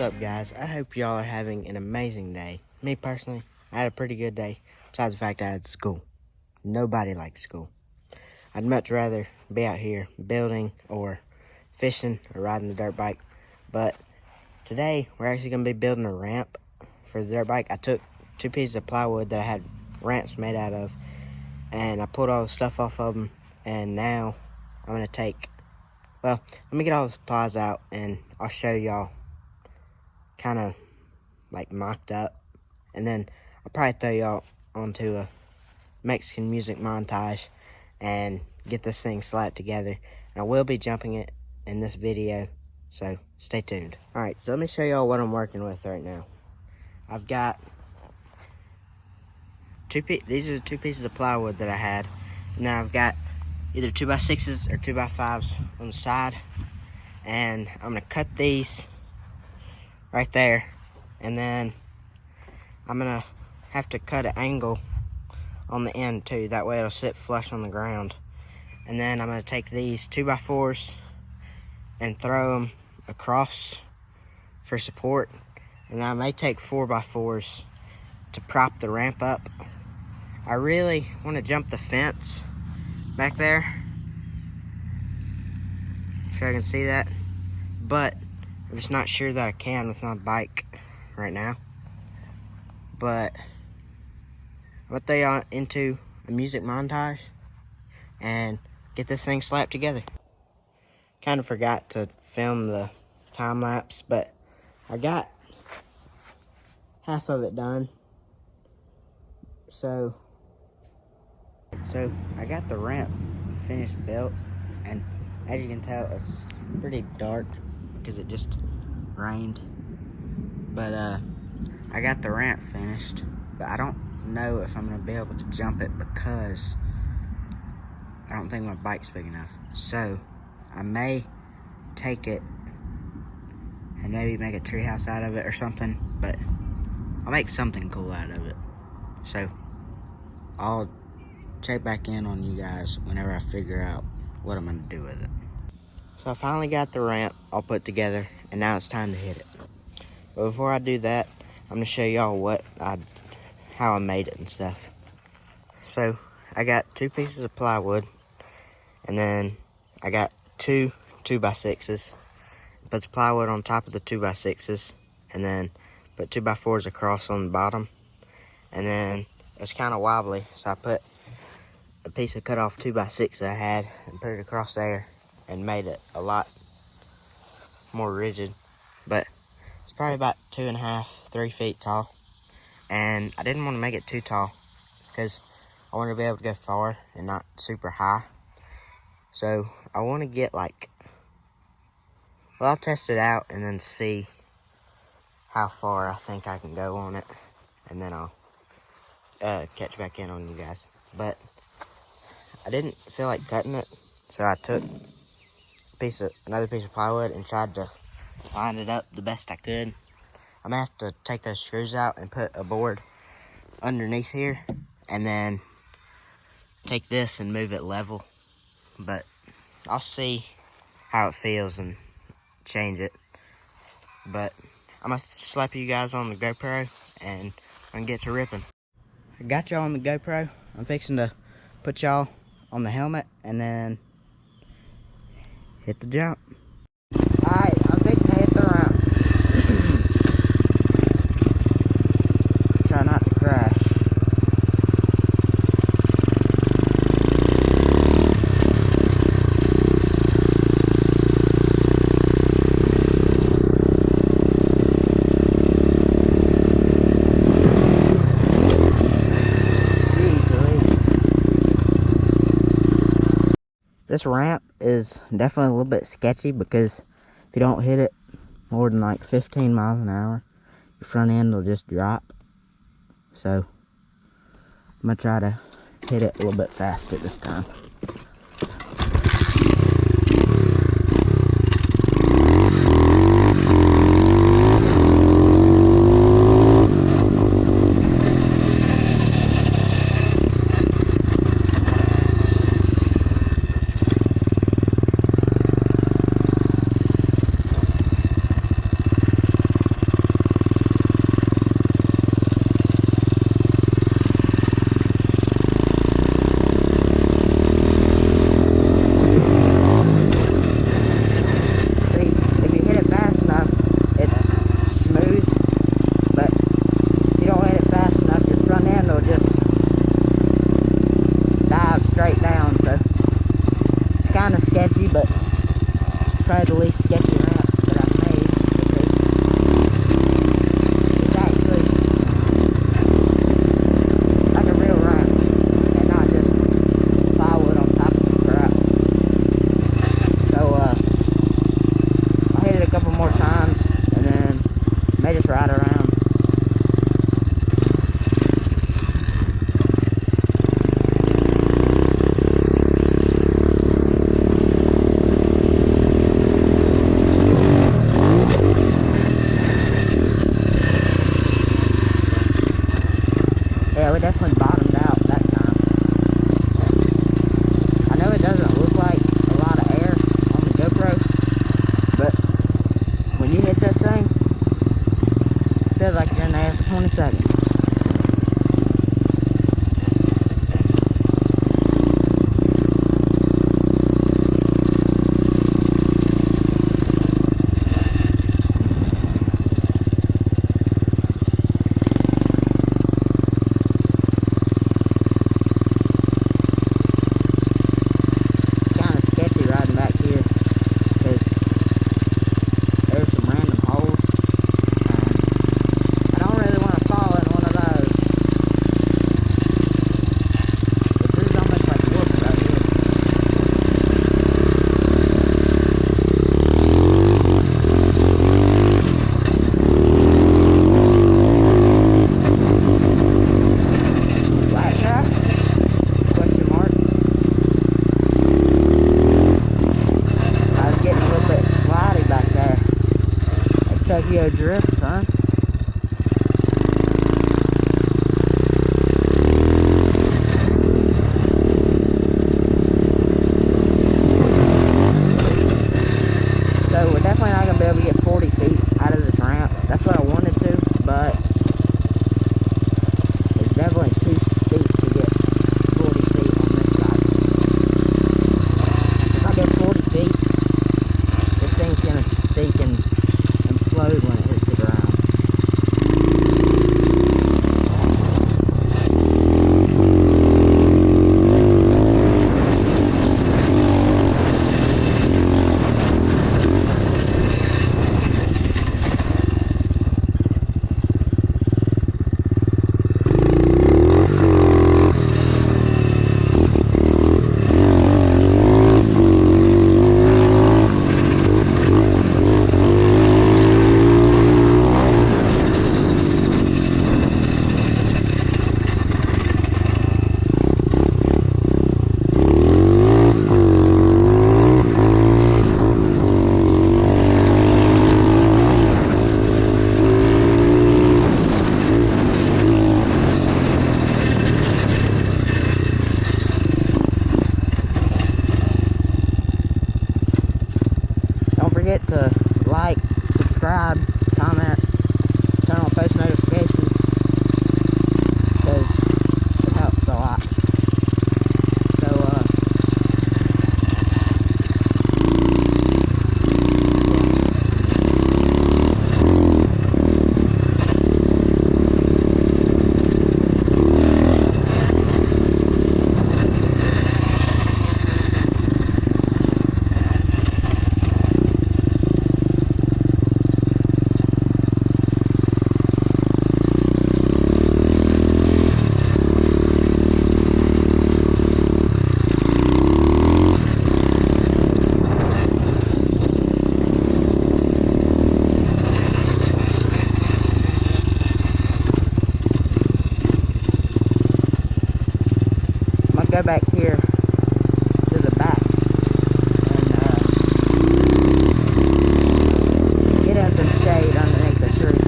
up, guys? I hope y'all are having an amazing day. Me personally, I had a pretty good day, besides the fact I had school. Nobody likes school. I'd much rather be out here building or fishing or riding the dirt bike. But today, we're actually going to be building a ramp for the dirt bike. I took 2 pieces of plywood that I had ramps made out of, and I pulled all the stuff off of them, and now I'm going to let me get all the supplies out, and I'll show y'all kind of like mocked up, and then I'll probably throw y'all onto a Mexican music montage and get this thing slapped together. And I will be jumping it in this video, so stay tuned. Alright, so let me show y'all what I'm working with right now. I've got these are the 2 pieces of plywood that I had. Now I've got either 2x6s or 2x5s on the side, and I'm gonna cut these right there, and then I'm gonna have to cut an angle on the end too, that way it'll sit flush on the ground. And then I'm gonna take these 2x4s and throw them across for support, and I may take 4x4s to prop the ramp up. I really want to jump the fence back there, if I can see that, but I'm just not sure that I can with my bike right now. But I'm gonna throw y'all into a music montage and get this thing slapped together. Kind of forgot to film the time lapse, but I got half of it done. So I got the ramp finished built, and as you can tell, it's pretty dark because it just rained. But I got the ramp finished, but I don't know if I'm gonna be able to jump it because I don't think my bike's big enough. So I may take it and maybe make a treehouse out of it or something, but I'll make something cool out of it. So I'll check back in on you guys whenever I figure out what I'm gonna do with it. So I finally got the ramp all put together, and now it's time to hit it. But before I do that, I'm gonna show y'all how I made it and stuff. So I got 2 pieces of plywood, and then I got 2 2x6s. Put the plywood on top of the 2x6s, and then put 2x4s across on the bottom. And then it's kind of wobbly, so I put a piece of cut off 2x6 that I had and put it across there and made it a lot more rigid. But it's probably about 2.5, 3 feet tall. And I didn't want to make it too tall because I wanted to be able to go far and not super high. So I want to get I'll test it out and then see how far I think I can go on it, and then I'll catch back in on you guys. But I didn't feel like cutting it, so I took another piece of plywood and tried to line it up the best I could. I'm gonna have to take those screws out and put a board underneath here, and then take this and move it level. But I'll see how it feels and change it. But I'm gonna slap you guys on the GoPro and I'm gonna get to ripping. I got y'all on the GoPro. I'm fixing to put y'all on the helmet and then hit the jump. Alright, I'm fixing to hit the ramp. Try not to crash. This ramp is definitely a little bit sketchy because if you don't hit it more than like 15 miles an hour, your front end will just drop. So I'm gonna try to hit it a little bit faster this time. probably the least sketchy ramp that I've made, because it's actually like a real ramp and not just plywood on top of the crap. So I hit it a couple more times and then may just ride around. Yeah, we definitely bottomed out that time. I know it doesn't look like a lot of air on the GoPro, but when you hit this thing, it feels like you're in the air for 20 seconds. Tokyo drift, son. So we're definitely not going to be able to get 40 feet out of this ramp. That's what I wanted to, but it's definitely too steep to get 40 feet on this side. If I get 40 feet, this thing's going to stink and implode when it hits the ground. Don't forget to like, subscribe, comment, turn on post notifications, because it helps a lot. So, go back here to the back and get in some shade underneath the tree.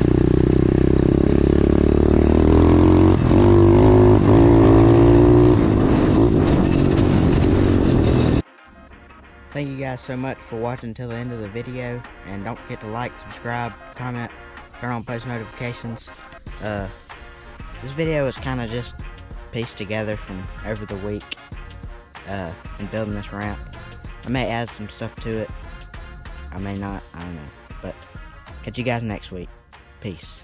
Thank you guys so much for watching till the end of the video, and don't forget to like, subscribe, comment, turn on post notifications. This video is kind of just pieced together from over the week in building this ramp. I may add some stuff to it, I may not, I don't know, but catch you guys next week. Peace.